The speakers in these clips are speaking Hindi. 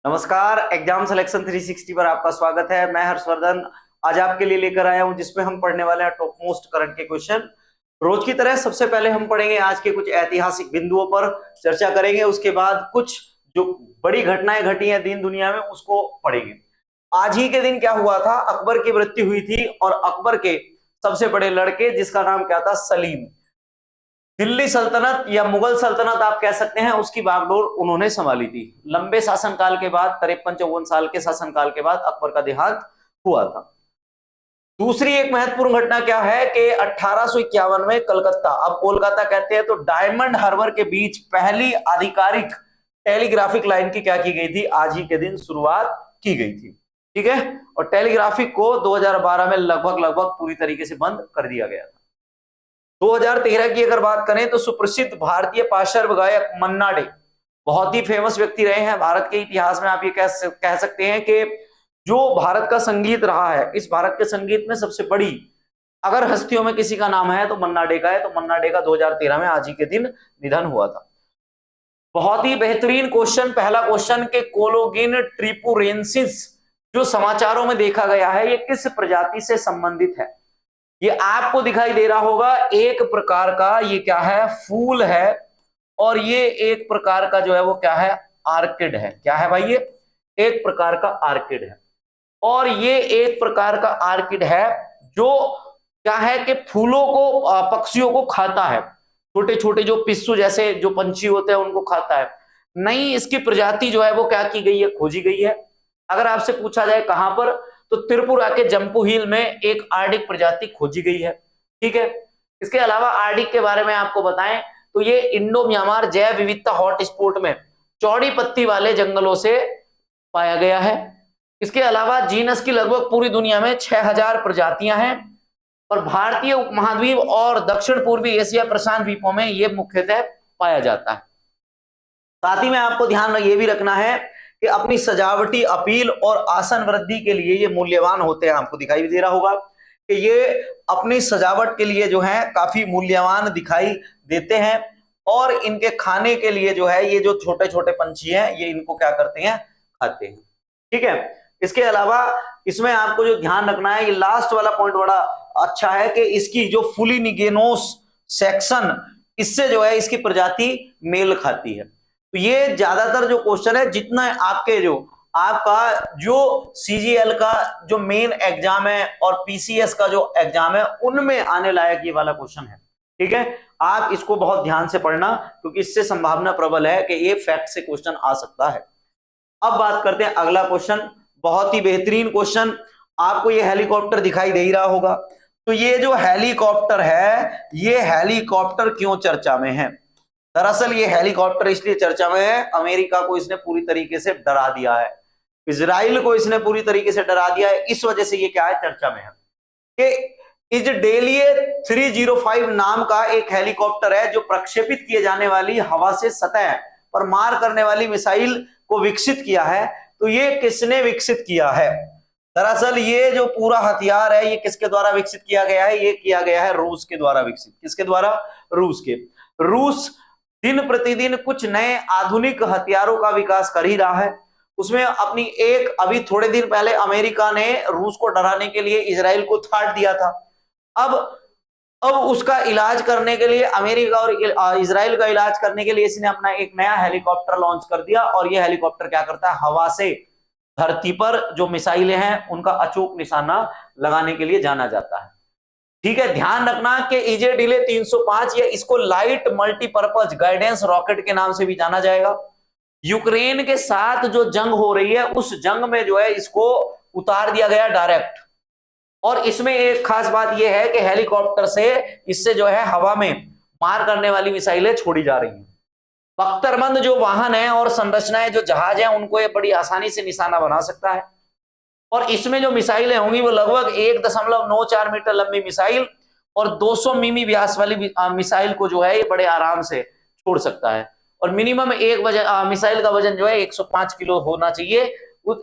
नमस्कार। एग्जाम सिलेक्शन 360 पर आपका स्वागत है। मैं हर्षवर्धन आज आपके लिए लेकर आया हूं जिसमें हम पढ़ने वाले हैं टॉप मोस्ट करंट के क्वेश्चन। रोज की तरह सबसे पहले हम पढ़ेंगे आज के कुछ ऐतिहासिक बिंदुओं पर चर्चा करेंगे। उसके बाद कुछ जो बड़ी घटनाएं घटी हैं दीन दुनिया में उसको पढ़ेंगे। आज ही के दिन क्या हुआ था, अकबर की मृत्यु हुई थी और अकबर के सबसे बड़े लड़के जिसका नाम क्या था, सलीम, दिल्ली सल्तनत या मुगल सल्तनत आप कह सकते हैं, उसकी बागडोर उन्होंने संभाली थी। लंबे शासनकाल के बाद 53-54 साल के शासनकाल के बाद अकबर का देहांत हुआ था। दूसरी एक महत्वपूर्ण घटना क्या है कि 1851 में कलकत्ता, अब कोलकाता कहते हैं, तो डायमंड हार्बर के बीच पहली आधिकारिक टेलीग्राफिक लाइन की क्या की गई थी, आज ही के दिन शुरुआत की गई थी। ठीक है, और टेलीग्राफिक को 2012 में लगभग पूरी तरीके से बंद कर दिया गया था। 2013 की अगर बात करें तो सुप्रसिद्ध भारतीय पार्श्व गायक मन्ना डे बहुत ही फेमस व्यक्ति रहे हैं भारत के इतिहास में। आप ये कह सकते हैं कि जो भारत का संगीत रहा है, इस भारत के संगीत में सबसे बड़ी अगर हस्तियों में किसी का नाम है तो मन्ना डे का है। तो मन्ना डे का 2013 में आज ही के दिन निधन हुआ था। बहुत ही बेहतरीन क्वेश्चन, पहला क्वेश्चन के कोलोगिन ट्रिपुरेंसिस जो समाचारों में देखा गया है, ये किस प्रजाति से संबंधित है? ये आपको दिखाई दे रहा होगा, एक प्रकार का ये क्या है, फूल है, और ये एक प्रकार का जो है वो क्या है, आर्किड है। क्या है भाई? ये एक प्रकार का आर्किड है, और ये एक प्रकार का आर्किड है जो क्या है कि फूलों को, पक्षियों को खाता है। छोटे छोटे जो पिस्सू जैसे जो पंछी होते हैं उनको खाता है। नई इसकी प्रजाति जो है वो क्या की गई है, खोजी गई है। अगर आपसे पूछा जाए कहां पर, तो त्रिपुरा के जम्पू हिल में एक आर्डिक प्रजाति खोजी गई है। ठीक है, इसके अलावा आर्डिक के बारे में आपको बताएं तो ये इंडो म्यांमार जैव विविधता हॉटस्पॉट में चौड़ी पत्ती वाले जंगलों से पाया गया है। इसके अलावा जीनस की लगभग पूरी दुनिया में 6000 प्रजातियां हैं, और भारतीय उपमहाद्वीप और दक्षिण पूर्वी एशिया प्रशांत द्वीपों में यह मुख्यतः पाया जाता है। साथ ही में आपको ध्यान ये भी रखना है कि अपनी सजावटी अपील और आसन वृद्धि के लिए ये मूल्यवान होते हैं। आपको दिखाई दे रहा होगा कि ये अपनी सजावट के लिए जो है काफी मूल्यवान दिखाई देते हैं, और इनके खाने के लिए जो है ये जो छोटे छोटे पंछी हैं ये इनको क्या करते हैं, खाते हैं। ठीक है, इसके अलावा इसमें आपको जो ध्यान रखना है, ये लास्ट वाला पॉइंट बड़ा अच्छा है कि इसकी जो फुलिनिगेनोस सेक्शन, इससे जो है इसकी प्रजाति मेल खाती है। तो ये ज्यादातर जो क्वेश्चन है, जितना आपके जो आपका जो सीजीएल का जो मेन एग्जाम है और पीसीएस का जो एग्जाम है, उनमें आने लायक ये वाला क्वेश्चन है। ठीक है, आप इसको बहुत ध्यान से पढ़ना क्योंकि इससे संभावना प्रबल है कि ये फैक्ट से क्वेश्चन आ सकता है। अब बात करते हैं अगला क्वेश्चन, बहुत ही बेहतरीन क्वेश्चन। आपको ये हेलीकॉप्टर दिखाई दे ही रहा होगा, तो ये जो हेलीकॉप्टर है, ये हेलीकॉप्टर क्यों चर्चा में है? दरअसल ये हेलीकॉप्टर इसलिए चर्चा में है, अमेरिका को इसने पूरी तरीके से डरा दिया है, इजराइल को इसने पूरी तरीके से डरा दिया है। इस वजह से ये क्या है, चर्चा में है कि इजडेलिये 305 नाम का एक हेलीकॉप्टर है जो प्रक्षेपित किए जाने वाली हवा से सतह पर मार करने वाली मिसाइल को विकसित किया है। तो ये किसने विकसित किया है? दरअसल ये जो पूरा हथियार है ये किसके द्वारा विकसित किया गया है? ये किया गया है रूस के द्वारा विकसित। किसके द्वारा? रूस के। रूस दिन प्रतिदिन कुछ नए आधुनिक हथियारों का विकास कर ही रहा है। उसमें अपनी एक, अभी थोड़े दिन पहले अमेरिका ने रूस को डराने के लिए इजराइल को थाट दिया था। अब उसका इलाज करने के लिए, अमेरिका और इजराइल का इलाज करने के लिए इसने अपना एक नया हेलीकॉप्टर लॉन्च कर दिया, और यह हेलीकॉप्टर क्या करता है, हवा से धरती पर जो मिसाइलें हैं उनका अचूक निशाना लगाने के लिए जाना जाता है। ठीक है, ध्यान रखना कि इजेडिले 305 या इसको लाइट मल्टीपर्पज गाइडेंस रॉकेट के नाम से भी जाना जाएगा। यूक्रेन के साथ जो जंग हो रही है उस जंग में जो है इसको उतार दिया गया डायरेक्ट। और इसमें एक खास बात यह है कि हेलीकॉप्टर से इससे जो है हवा में मार करने वाली मिसाइलें छोड़ी जा रही हैं। बख्तरबंद जो वाहन है और संरचनाएं जो जहाज है उनको ये बड़ी आसानी से निशाना बना सकता है। और इसमें जो मिसाइलें होंगी वो लगभग 1.94 मीटर लंबी मिसाइल और 200 मिमी व्यास वाली मिसाइल को जो है ये बड़े आराम से छोड़ सकता है। और मिनिमम एक मिसाइल का वजन जो है 105 किलो होना चाहिए।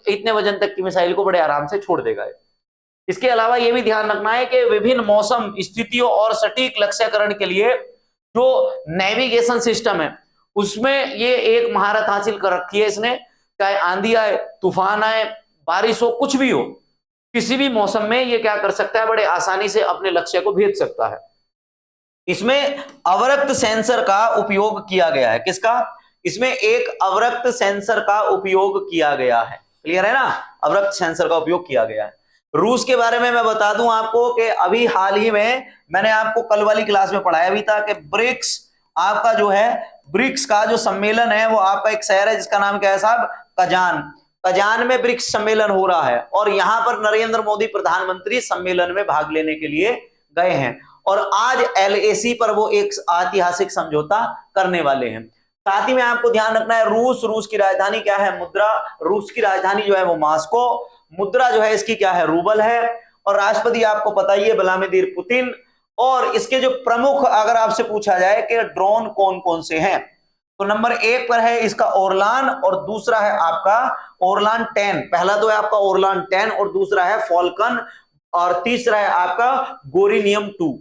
इतने वजन तक की मिसाइल को बड़े आराम से छोड़ देगा। इसके अलावा यह भी ध्यान रखना है कि विभिन्न मौसम स्थितियों और सटीक लक्ष्यकरण के लिए जो नेविगेशन सिस्टम है उसमें ये एक महारत हासिल कर रखी है इसने। चाहे आंधी आए, तूफान आए, बारिश हो, कुछ भी हो, किसी भी मौसम में ये क्या कर सकता है, बड़े आसानी से अपने लक्ष्य को भेज सकता है। इसमें अवरक्त सेंसर का उपयोग किया गया है। किसका? इसमें एक अवरक्त सेंसर का उपयोग किया गया है। क्लियर है ना? अवरक्त सेंसर का उपयोग किया गया है। रूस के बारे में मैं बता दूं आपको कि अभी हाल ही में मैंने आपको कल वाली क्लास में पढ़ाया भी था कि ब्रिक्स आपका जो है, ब्रिक्स का जो सम्मेलन है वो आपका एक शहर है जिसका नाम क्या है साहब? कजान। कजान में ब्रिक्स सम्मेलन हो रहा है और यहां पर नरेंद्र मोदी प्रधानमंत्री सम्मेलन में भाग लेने के लिए गए हैं और आज एलएसी पर वो एक ऐतिहासिक समझौता करने वाले हैं। साथ ही में आपको ध्यान रखना है रूस की राजधानी क्या है? मुद्रा। रूस की राजधानी जो है वो मास्को। मुद्रा जो है इसकी क्या है? रूबल है। और राष्ट्रपति आपको पता ही है व्लादिमीर पुतिन। और इसके जो प्रमुख, अगर आपसे पूछा जाए कि ड्रोन कौन कौन से हैं, तो नंबर 1 पर है इसका ओरलान और दूसरा है आपका ओरलान 10। पहला तो है आपका ओरलान 10 और दूसरा है फॉल्कन और तीसरा है आपका गोरिनियम 2।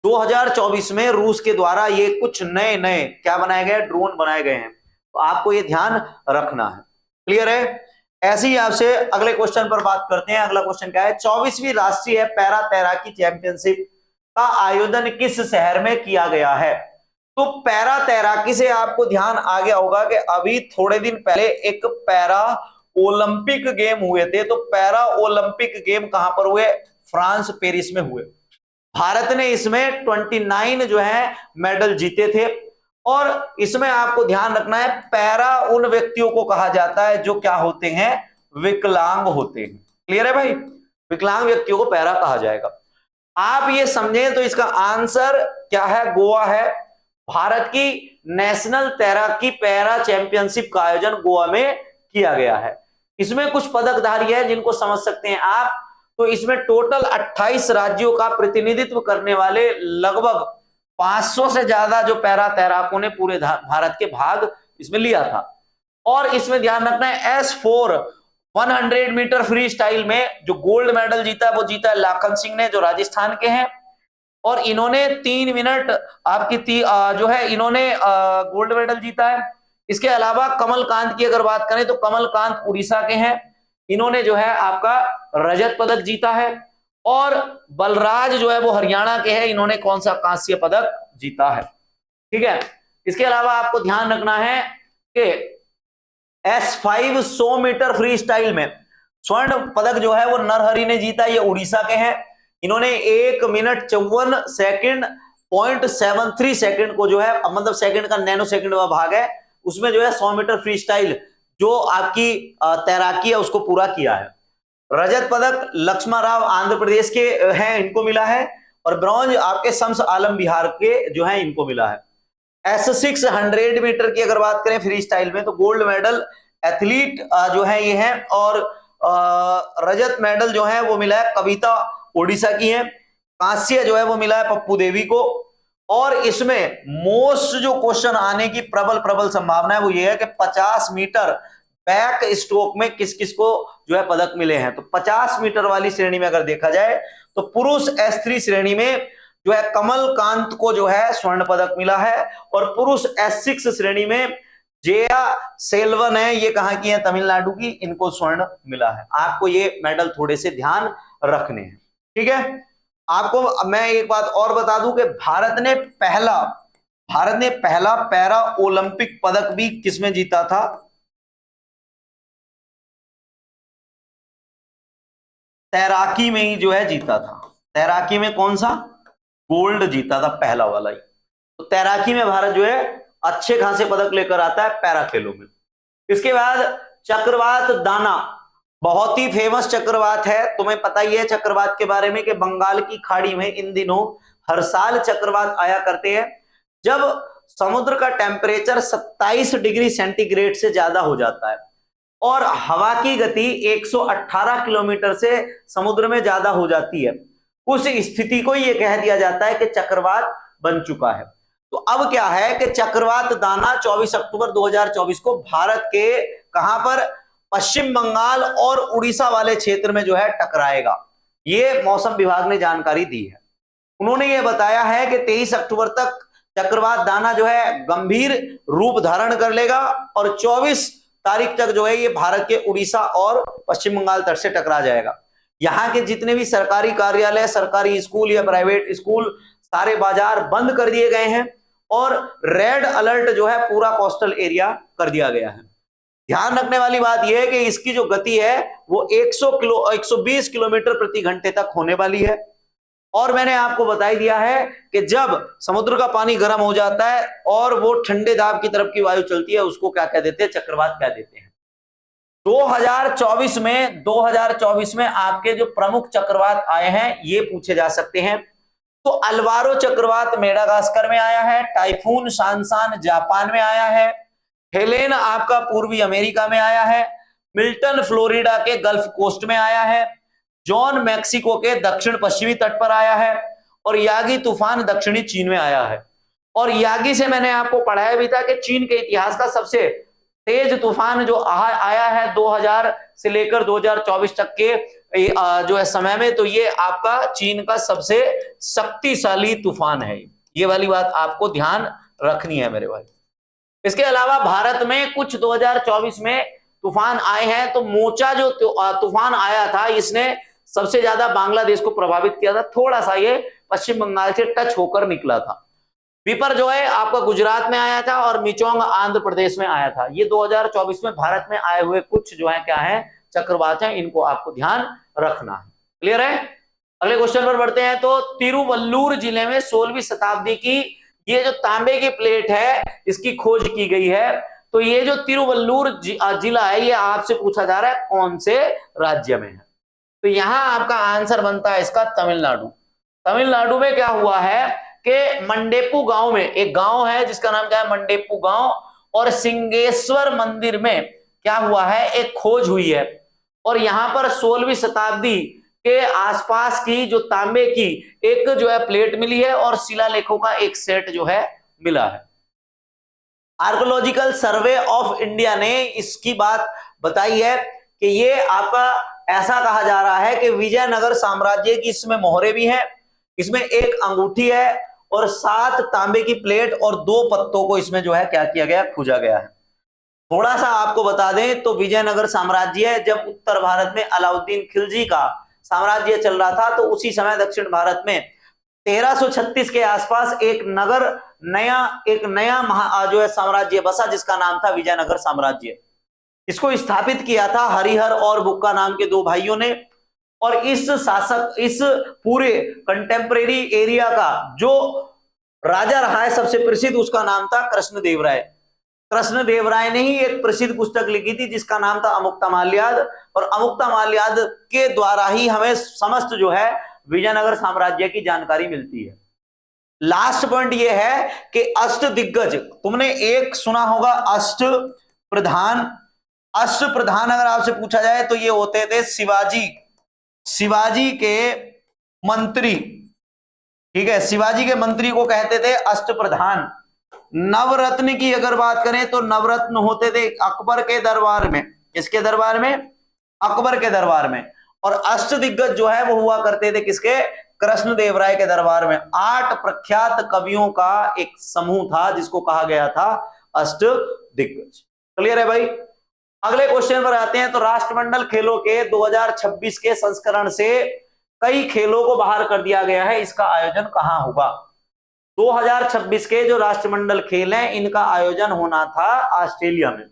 2024 में रूस के द्वारा ये कुछ नए नए क्या बनाए गए? ड्रोन बनाए गए हैं, तो आपको ये ध्यान रखना है। क्लियर है? ऐसे ही आपसे अगले क्वेश्चन पर बात करते हैं। अगला क्वेश्चन क्या है? 24वीं राष्ट्रीय पैरा तैराकी चैंपियनशिप का आयोजन किस शहर में किया गया है? तो पैरा तैराकी से आपको ध्यान आ गया होगा कि अभी थोड़े दिन पहले एक पैरा ओलंपिक गेम हुए थे। तो पैरा ओलंपिक गेम कहां पर हुए? फ्रांस, पेरिस में हुए। भारत ने इसमें 29 जो है मेडल जीते थे। और इसमें आपको ध्यान रखना है, पैरा उन व्यक्तियों को कहा जाता है जो क्या होते हैं? विकलांग होते हैं। क्लियर है भाई? विकलांग व्यक्तियों को पैरा कहा जाएगा। आप ये समझें तो इसका आंसर क्या है? गोवा है। भारत की नेशनल तैराकी पैरा चैंपियनशिप का आयोजन गोवा में किया गया है। इसमें कुछ पदकधारी है जिनको समझ सकते हैं आप। तो इसमें टोटल 28 राज्यों का प्रतिनिधित्व करने वाले लगभग 500 से ज्यादा जो पैरा तैराकों ने पूरे भारत के भाग इसमें लिया था। और इसमें ध्यान रखना है S4 100 मीटर फ्री स्टाइल में जो गोल्ड मेडल जीता है वो जीता है लाखन सिंह ने, जो राजस्थान के हैं। और इन्होंने 3 मिनट आपकी जो है इन्होंने गोल्ड मेडल जीता है। इसके अलावा कमलकांत की अगर बात करें तो कमलकांत उड़ीसा के हैं, इन्होंने जो है आपका रजत पदक जीता है। और बलराज जो है वो हरियाणा के हैं, इन्होंने कौन सा? कांस्य पदक जीता है। ठीक है? इसके अलावा आपको ध्यान रखना है कि S5 100 मीटर फ्री स्टाइल में स्वर्ण पदक जो है वो नरहरि ने जीता, ये उड़ीसा के हैं। इन्होंने 1 मिनट 54 सेकंड 0.73 सेकंड को जो है, मतलब सेकंड का नैनो सेकंड का भाग है, उसमें जो है 100 मीटर फ्री स्टाइल जो आपकी तैराकी है उसको पूरा किया है। रजत पदक लक्ष्मण राव आंध्र प्रदेश के हैं, इनको मिला है। और ब्रॉन्ज आपके शम्स आलम बिहार के जो है इनको मिला है। S6 100 मीटर की अगर बात करें फ्री स्टाइल में तो गोल्ड मेडल एथलीट जो है ये है। और रजत मेडल जो है वो मिला है कविता, ओडिशा की है। कांस्य जो है वो मिला है पप्पू देवी को। और इसमें मोस्ट जो क्वेश्चन आने की प्रबल संभावना है वो ये है कि 50 मीटर बैक स्ट्रोक में किस किस को जो है पदक मिले हैं। तो 50 मीटर वाली श्रेणी में अगर देखा जाए तो पुरुष S3 श्रेणी में जो है कमलकांत को जो है स्वर्ण पदक मिला है। और पुरुष S6 श्रेणी में जया सेल्वन है, ये कहां की है? तमिलनाडु की, इनको स्वर्ण मिला है। आपको ये मेडल थोड़े से ध्यान रखने हैं। ठीक है? आपको मैं एक बात और बता दूं कि भारत ने पहला पैरा ओलंपिक पदक भी किसमें जीता था? तैराकी में ही जो है जीता था। तैराकी में कौन सा? गोल्ड जीता था, पहला वाला ही। तो तैराकी में भारत जो है अच्छे खासे पदक लेकर आता है पैरा खेलों में। इसके बाद चक्रवात दाना, बहुत ही फेमस चक्रवात है, तुम्हें पता ही है चक्रवात के बारे में कि बंगाल की खाड़ी में इन दिनों हर साल चक्रवात आया करते हैं जब समुद्र का टेम्परेचर 27 डिग्री सेंटीग्रेड से ज्यादा हो जाता है और हवा की गति 118 किलोमीटर से समुद्र में ज्यादा हो जाती है। उस स्थिति को यह कह दिया जाता है कि चक्रवात बन चुका है। तो अब क्या है कि चक्रवात दाना 24 अक्टूबर 2024 को भारत के कहां पर? पश्चिम बंगाल और उड़ीसा वाले क्षेत्र में जो है टकराएगा। ये मौसम विभाग ने जानकारी दी है। उन्होंने ये बताया है कि 23 अक्टूबर तक चक्रवात दाना जो है गंभीर रूप धारण कर लेगा और 24 तारीख तक जो है ये भारत के उड़ीसा और पश्चिम बंगाल तट से टकरा जाएगा। यहाँ के जितने भी सरकारी कार्यालय, सरकारी स्कूल या प्राइवेट स्कूल, सारे बाजार बंद कर दिए गए हैं और रेड अलर्ट जो है पूरा कोस्टल एरिया कर दिया गया है। ध्यान रखने वाली बात यह है कि इसकी जो गति है वो 120 किलोमीटर प्रति घंटे तक होने वाली है। और मैंने आपको बता ही दिया है कि जब समुद्र का पानी गर्म हो जाता है और वो ठंडे दाब की तरफ की वायु चलती है, उसको क्या कह देते हैं? चक्रवात कह देते हैं। 2024 में आपके जो प्रमुख चक्रवात आए हैं ये पूछे जा सकते हैं। तो अल्वारो चक्रवात मेडागास्कर में आया है, टाइफून शानसान जापान में आया है, हेलेन आपका पूर्वी अमेरिका में आया है, मिल्टन फ्लोरिडा के गल्फ कोस्ट में आया है, जॉन मैक्सिको के दक्षिण पश्चिमी तट पर आया है और यागी तूफान दक्षिणी चीन में आया है। और यागी से मैंने आपको पढ़ाया भी था कि चीन के इतिहास का सबसे तेज तूफान जो आया है 2000 से लेकर 2024 तक के जो है समय में, तो ये आपका चीन का सबसे शक्तिशाली तूफान है। ये वाली बात आपको ध्यान रखनी है मेरे भाई। इसके अलावा भारत में कुछ 2024 में तूफान आए हैं। तो मोचा जो तूफान आया था इसने सबसे ज्यादा बांग्लादेश को प्रभावित किया था, थोड़ा सा ये पश्चिम बंगाल से टच होकर निकला था। विपर जो है आपका गुजरात में आया था और मिचोंग आंध्र प्रदेश में आया था। ये 2024 में भारत में आए हुए कुछ जो है क्या है चक्रवात हैं, इनको आपको ध्यान रखना है। क्लियर है? अगले क्वेश्चन पर बढ़ते हैं। तो तिरुवल्लुर जिले में 16वीं शताब्दी की ये जो तांबे की प्लेट है इसकी खोज की गई है। तो ये जो तिरुवल्लुर जिला है ये आपसे पूछा जा रहा है कौन से राज्य में है? तो यहां आपका आंसर बनता है इसका तमिलनाडु। तमिलनाडु में क्या हुआ है कि मंडेपू गांव में एक गांव है जिसका नाम क्या है? मंडेपू गांव। और सिंगेश्वर मंदिर में क्या हुआ है? एक खोज हुई है और यहां पर 16वीं शताब्दी के आसपास की जो तांबे की एक जो है प्लेट मिली है और शिलालेखों का एक सेट जो है मिला है। आर्कियोलॉजिकल सर्वे ऑफ इंडिया ने इसकी बात बताई है कि ये आपका ऐसा कहा जा रहा है कि विजयनगर साम्राज्य की इसमें मोहरे भी हैं, इसमें एक अंगूठी है और 7 तांबे की प्लेट और 2 पत्तों को इसमें जो है क्या किया गया? खोजा गया है। थोड़ा सा आपको बता दें तो विजयनगर साम्राज्य जब उत्तर भारत में अलाउद्दीन खिलजी का साम्राज्य चल रहा था तो उसी समय दक्षिण भारत में 1336 के आसपास एक नया जो है साम्राज्य बसा जिसका नाम था विजयनगर साम्राज्य। इसको स्थापित किया था हरिहर और बुक्का नाम के 2 भाइयों ने। और इस पूरे कंटेम्परेरी एरिया का जो राजा रहा है सबसे प्रसिद्ध, उसका नाम था कृष्णदेवराय। कृष्णदेवराय ने ही एक प्रसिद्ध पुस्तक लिखी थी जिसका नाम था अमुक्तमाल्याद। और अमुक्तमाल्याद के द्वारा ही हमें समस्त जो है विजयनगर साम्राज्य की जानकारी मिलती है। लास्ट पॉइंट ये है कि अष्ट दिग्गज, तुमने एक सुना होगा अष्ट प्रधान। अष्ट प्रधान अगर आपसे पूछा जाए तो ये होते थे शिवाजी के मंत्री। ठीक है, शिवाजी के मंत्री को कहते थे अष्ट प्रधान। नवरत्न की अगर बात करें तो नवरत्न होते थे अकबर के दरबार में। किसके दरबार में? अकबर के दरबार में। और अष्ट दिग्गज जो है वो हुआ करते थे किसके? कृष्णदेवराय के दरबार में। 8 प्रख्यात कवियों का एक समूह था जिसको कहा गया था अष्ट दिग्गज। क्लियर है भाई? अगले क्वेश्चन पर आते हैं। तो राष्ट्रमंडल खेलों के 2026 के संस्करण से कई खेलों को बाहर कर दिया गया है, इसका आयोजन कहां होगा? 2026 के जो राष्ट्रमंडल खेल हैं इनका आयोजन होना था ऑस्ट्रेलिया में।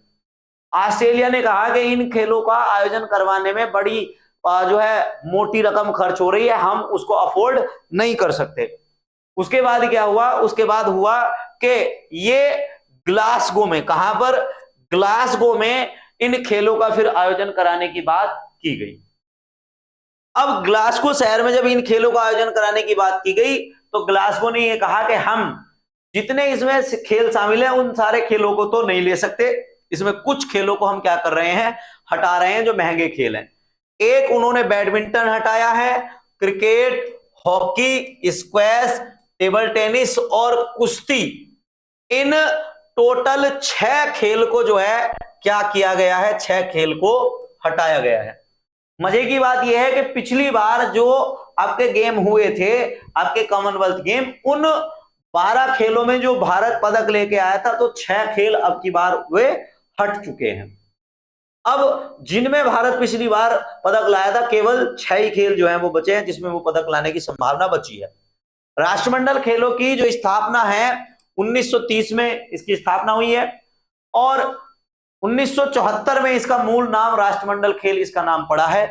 ऑस्ट्रेलिया ने कहा कि इन खेलों का आयोजन करवाने में बड़ी जो है मोटी रकम खर्च हो रही है, हम उसको अफोर्ड नहीं कर सकते। उसके बाद क्या हुआ? उसके बाद हुआ कि ये ग्लासगो में, कहां पर? ग्लासगो में इन खेलों का फिर आयोजन कराने की बात की गई। अब ग्लासगो शहर में जब इन खेलों का आयोजन कराने की बात की गई तो ग्लासगो ने यह कहा कि हम जितने इसमें खेल शामिल हैं उन सारे खेलों को तो नहीं ले सकते, इसमें कुछ खेलों को हम क्या कर रहे हैं? हटा रहे हैं, जो महंगे खेल हैं। एक उन्होंने बैडमिंटन हटाया है, cricket, hockey, squash, table tennis और कुश्ती। इन टोटल 6 खेल को जो है क्या किया गया है? 6 खेल को हटाया गया है। मजे की बात यह है कि पिछली बार जो आपके गेम हुए थे, आपके कॉमनवेल्थ गेम, उन 12 खेलों में जो भारत पदक लेके आया था तो 6 खेल अब की बार वे हट चुके हैं। अब जिनमें भारत पिछली बार पदक लाया था, केवल 6 ही खेल जो है वो बचे हैं जिसमें वो पदक लाने की संभावना बची है। राष्ट्रमंडल खेलों की जो स्थापना है 1930 में इसकी स्थापना हुई है और 1974 में इसका मूल नाम राष्ट्रमंडल खेल इसका नाम पड़ा है।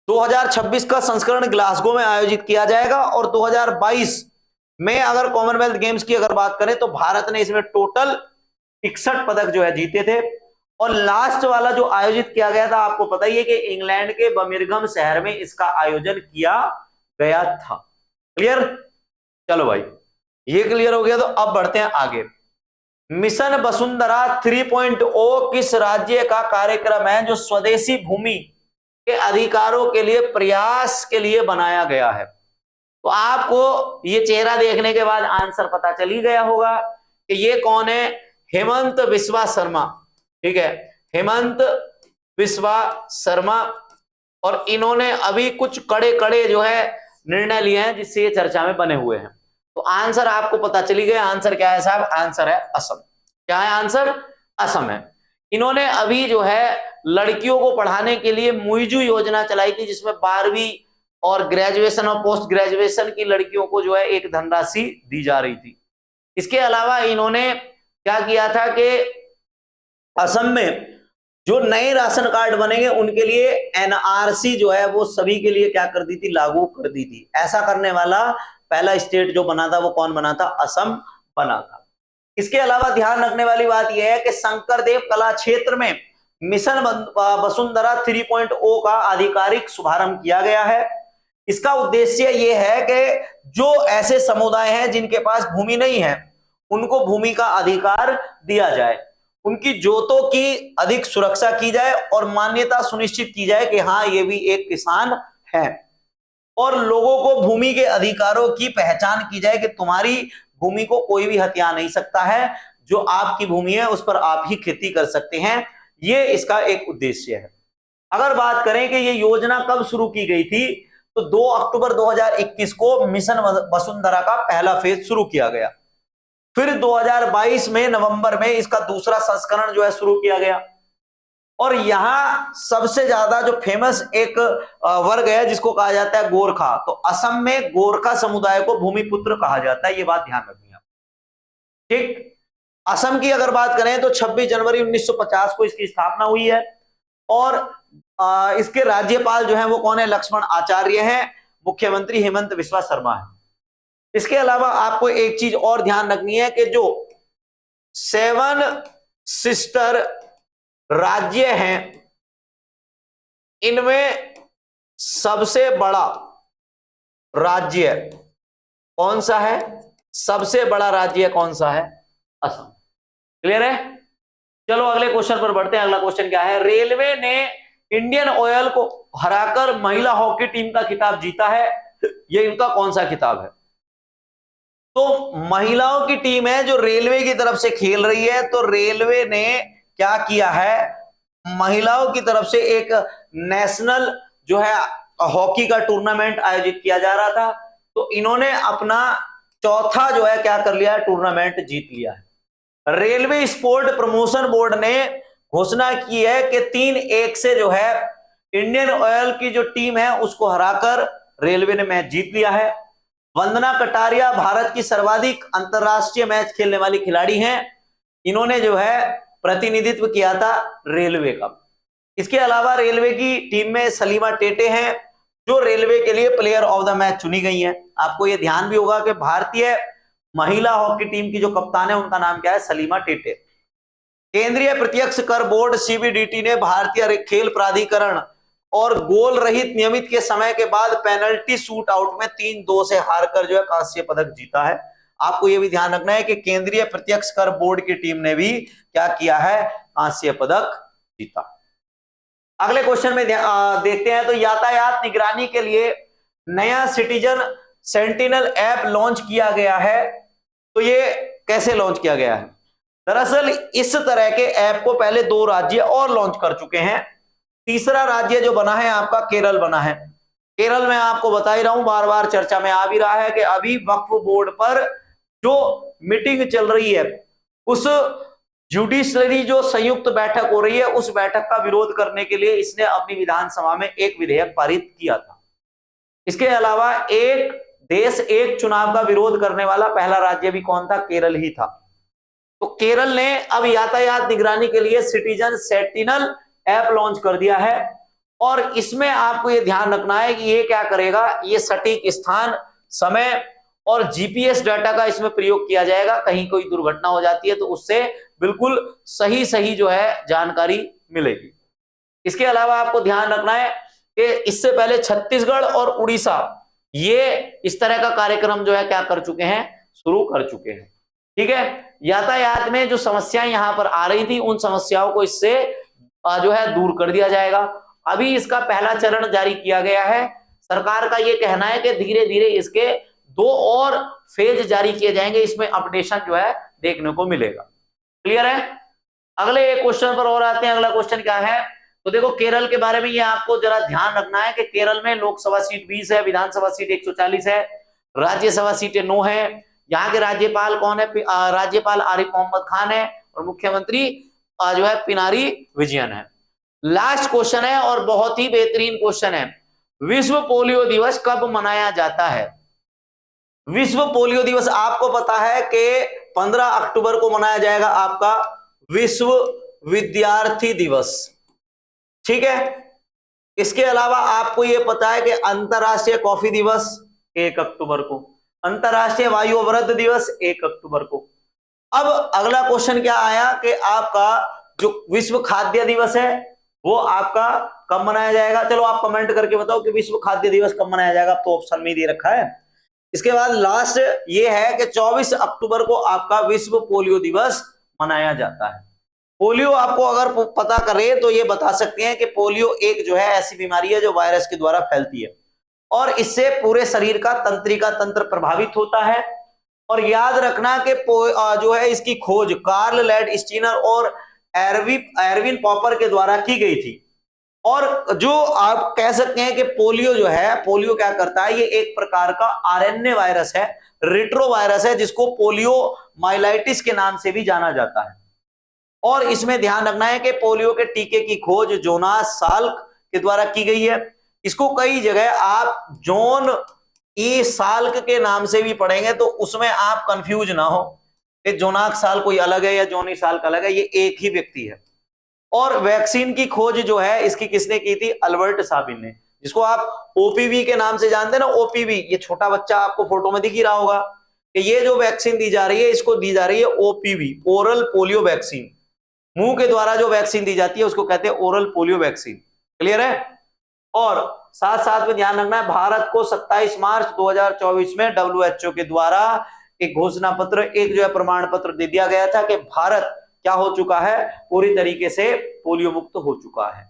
2026 का संस्करण ग्लासगो में आयोजित किया जाएगा और 2022 में अगर कॉमनवेल्थ गेम्स की अगर बात करें तो भारत ने इसमें टोटल 61 पदक जो है जीते थे। और लास्ट वाला जो आयोजित किया गया था आपको पता ही है कि इंग्लैंड के बर्मिंघम शहर में इसका आयोजन किया गया था। क्लियर? चलो भाई, ये क्लियर हो गया तो अब बढ़ते हैं आगे। मिशन वसुंधरा 3.0 किस राज्य का कार्यक्रम है जो स्वदेशी भूमि के अधिकारों के लिए प्रयास के लिए बनाया गया है? तो आपको ये चेहरा देखने के बाद आंसर पता चल ही गया होगा कि ये कौन है। हेमंत बिस्वा शर्मा। ठीक है, हेमंत बिस्वा शर्मा। और इन्होंने अभी कुछ कड़े कड़े जो है निर्णय लिए हैं जिससे ये चर्चा में बने हुए हैं। तो आंसर आपको पता चली गया। आंसर क्या है साहब? आंसर है असम। क्या है आंसर? असम है। इन्होंने अभी जो है लड़कियों को पढ़ाने के लिए मुइजू योजना चलाई थी जिसमें 12वीं और ग्रेजुएशन और पोस्ट ग्रेजुएशन की लड़कियों को जो है एक धनराशि दी जा रही थी। इसके अलावा इन्होंने क्या किया था कि असम में जो नए राशन कार्ड बनेंगे उनके लिए एनआरसी जो है वो सभी के लिए क्या कर दी थी? लागू कर दी थी। ऐसा करने वाला पहला स्टेट जो बना था वो कौन बना था? असम बना था। इसके अलावा ध्यान रखने वाली बात यह है कि शंकरदेव कला क्षेत्र में मिशन वसुंधरा 3.0 का आधिकारिक शुभारंभ किया गया है। इसका उद्देश्य यह है कि जो ऐसे समुदाय हैं जिनके पास भूमि नहीं है उनको भूमि का अधिकार दिया जाए, उनकी जोतों की अधिक सुरक्षा की जाए और मान्यता सुनिश्चित की जाए कि हाँ ये भी एक किसान है, और लोगों को भूमि के अधिकारों की पहचान की जाए कि तुम्हारी भूमि को कोई भी हत्या नहीं सकता है, जो आपकी भूमि है उस पर आप ही खेती कर सकते हैं। ये इसका एक उद्देश्य है। अगर बात करें कि ये योजना कब शुरू की गई थी तो 2 अक्टूबर 2021 को मिशन वसुंधरा का पहला फेज शुरू किया गया। फिर 2022 में नवंबर में इसका दूसरा संस्करण जो है शुरू किया गया। और यहां सबसे ज्यादा जो फेमस एक वर्ग है जिसको कहा जाता है गोरखा, तो असम में गोरखा समुदाय को भूमिपुत्र कहा जाता है। ये बात ध्यान रखनी है। ठीक, असम की अगर बात करें तो 26 जनवरी 1950 को इसकी स्थापना हुई है और इसके राज्यपाल जो है वो कौन है? लक्ष्मण आचार्य हैं। मुख्यमंत्री हेमंत बिस्वा शर्मा है। इसके अलावा आपको एक चीज और ध्यान रखनी है कि जो 7 सिस्टर राज्य हैं इनमें सबसे बड़ा राज्य कौन सा है? सबसे बड़ा राज्य कौन सा है? असम। क्लियर है? चलो अगले क्वेश्चन पर बढ़ते हैं। अगला क्वेश्चन क्या है? रेलवे ने इंडियन ऑयल को हराकर महिला हॉकी टीम का खिताब जीता है। ये इनका कौन सा खिताब है? तो महिलाओं की टीम है जो रेलवे की तरफ से खेल रही है। तो रेलवे ने क्या किया है? महिलाओं की तरफ से एक नेशनल जो है हॉकी का टूर्नामेंट आयोजित किया जा रहा था, तो इन्होंने अपना चौथा जो है क्या कर लिया है? टूर्नामेंट जीत लिया है। रेलवे स्पोर्ट प्रमोशन बोर्ड ने घोषणा की है कि 3-1 से जो है इंडियन ऑयल की जो टीम है उसको हराकर रेलवे ने मैच जीत लिया है। वंदना कटारिया भारत की सर्वाधिक अंतरराष्ट्रीय मैच खेलने वाली खिलाड़ी हैं। इन्होंने जो है प्रतिनिधित्व किया था रेलवे का। इसके अलावा रेलवे की टीम में सलीमा टेटे हैं जो रेलवे के लिए प्लेयर ऑफ द मैच चुनी गई हैं। आपको यह ध्यान भी होगा कि भारतीय महिला हॉकी टीम की जो कप्तान है उनका नाम क्या है? सलीमा टेटे। केंद्रीय प्रत्यक्ष कर बोर्ड सीबीडीटी ने भारतीय खेल प्राधिकरण और गोल रहित नियमित के समय के बाद पेनल्टी शूट आउट में 3-2 से हारकर जो है कांस्य पदक जीता है। आपको यह भी ध्यान रखना है कि केंद्रीय प्रत्यक्ष कर बोर्ड की टीम ने भी क्या किया है? कांस्य पदक जीता। अगले क्वेश्चन में देखते हैं। तो यातायात निगरानी के लिए नया सिटीजन सेंटिनल ऐप लॉन्च किया गया है। तो ये कैसे लॉन्च किया गया है? दरअसल इस तरह के ऐप को पहले 2 राज्य और लॉन्च कर चुके हैं। तीसरा राज्य जो बना है आपका केरल बना है। केरल में आपको बता ही रहा हूं, बार बार चर्चा में आ भी रहा है कि अभी वक्फ बोर्ड पर जो मीटिंग चल रही है उस जुडिशरी जो संयुक्त बैठक हो रही है उस बैठक का विरोध करने के लिए इसने अपनी विधानसभा में एक विधेयक पारित किया था। इसके अलावा एक देश एक चुनाव का विरोध करने वाला पहला राज्य भी कौन था? केरल ही था। तो केरल ने अब यातायात निगरानी के लिए सिटीजन सेंटिनल ऐप लॉन्च कर दिया है और इसमें आपको यह ध्यान रखना है कि ये क्या करेगा, ये सटीक स्थान, समय और जीपीएस डाटा का इसमें प्रयोग किया जाएगा। कहीं कोई दुर्घटना हो जाती है तो उससे बिल्कुल सही सही जो है जानकारी मिलेगी। इसके अलावा आपको ध्यान रखना है कि इससे पहले छत्तीसगढ़ और उड़ीसा ये इस तरह का कार्यक्रम जो है क्या कर चुके हैं, शुरू कर चुके हैं। ठीक है, यातायात में जो समस्याएं यहां पर आ रही थी उन समस्याओं को इससे जो है दूर कर दिया जाएगा। अभी इसका पहला चरण जारी किया गया है। सरकार का यह कहना है कि धीरे धीरे इसके 2 और फेज जारी किए जाएंगे, इसमें अपडेशन जो है देखने को मिलेगा। क्लियर है? अगले एक क्वेश्चन पर और आते हैं। अगला क्वेश्चन क्या है? तो देखो केरल के बारे में ये आपको जरा ध्यान रखना है कि केरल में लोकसभा सीट 20 है, विधानसभा सीट 140 है, राज्यसभा सीटें 9 है। यहाँ के राज्यपाल कौन है? राज्यपाल आरिफ मोहम्मद खान है और मुख्यमंत्री जो है पिनारी विजयन है। लास्ट क्वेश्चन है और बहुत ही बेहतरीन क्वेश्चन है। विश्व पोलियो दिवस कब मनाया जाता है? विश्व पोलियो दिवस आपको पता है कि 15 अक्टूबर को मनाया जाएगा आपका विश्व विद्यार्थी दिवस। ठीक है, इसके अलावा आपको यह पता है कि अंतरराष्ट्रीय कॉफी दिवस 1 अक्टूबर को, अंतरराष्ट्रीय वायु अवरोध दिवस 1 अक्टूबर को। अब अगला क्वेश्चन क्या आया कि आपका जो विश्व खाद्य दिवस है वो आपका कब मनाया जाएगा? चलो आप कमेंट करके बताओ कि विश्व खाद्य दिवस कब मनाया जाएगा। तो ऑप्शन में दे रखा है। इसके बाद लास्ट ये है कि 24 अक्टूबर को आपका विश्व पोलियो दिवस मनाया जाता है। पोलियो आपको अगर पता करें तो ये बता सकते हैं कि पोलियो एक जो है ऐसी बीमारी है जो वायरस के द्वारा फैलती है और इससे पूरे शरीर का तंत्रिका तंत्र प्रभावित होता है। और याद रखना कि जो है इसकी खोज कार्ल लैंडस्टीनर और एरविन पॉपर के द्वारा की गई थी। और जो आप कह सकते हैं कि पोलियो जो है, पोलियो क्या करता है, ये एक प्रकार का आरएनए वायरस है, रिट्रो वायरस है, जिसको पोलियो माइलाइटिस के नाम से भी जाना जाता है। और इसमें ध्यान रखना है कि पोलियो के टीके की खोज जोनास साल्क के द्वारा की गई है। इसको कई जगह आप जॉन ई साल्क के नाम से भी पढ़ेंगे तो उसमें आप कंफ्यूज ना हो कि जोनास साल्क कोई अलग है या जॉनी साल्क अलग है, ये एक ही व्यक्ति है। और वैक्सीन की खोज जो है इसकी किसने की थी? अल्बर्ट साबिन ने, जिसको आप ओपीवी के नाम से जानते हैं ना। ओपीवी, ये छोटा बच्चा आपको फोटो में दिख ही रहा होगा कि ये जो वैक्सीन दी जा रही है इसको दी जा रही है ओपीवी, ओरल पोलियो वैक्सीन। मुंह के द्वारा जो वैक्सीन दी जाती है उसको कहते हैं ओरल पोलियो वैक्सीन। क्लियर है? और साथ साथ में ध्यान रखना है भारत को 27 मार्च 2024 में डब्ल्यूएचओ के द्वारा एक घोषणा पत्र, एक जो है प्रमाण पत्र दे दिया गया था कि भारत क्या हो चुका है, पूरी तरीके से पोलियो मुक्त हो चुका है।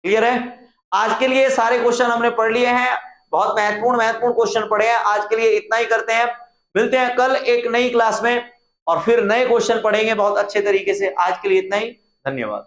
क्लियर है? आज के लिए सारे क्वेश्चन हमने पढ़ लिए हैं, बहुत महत्वपूर्ण क्वेश्चन पढ़े हैं। आज के लिए इतना ही करते हैं, मिलते हैं कल एक नई क्लास में और फिर नए क्वेश्चन पढ़ेंगे बहुत अच्छे तरीके से। आज के लिए इतना ही, धन्यवाद।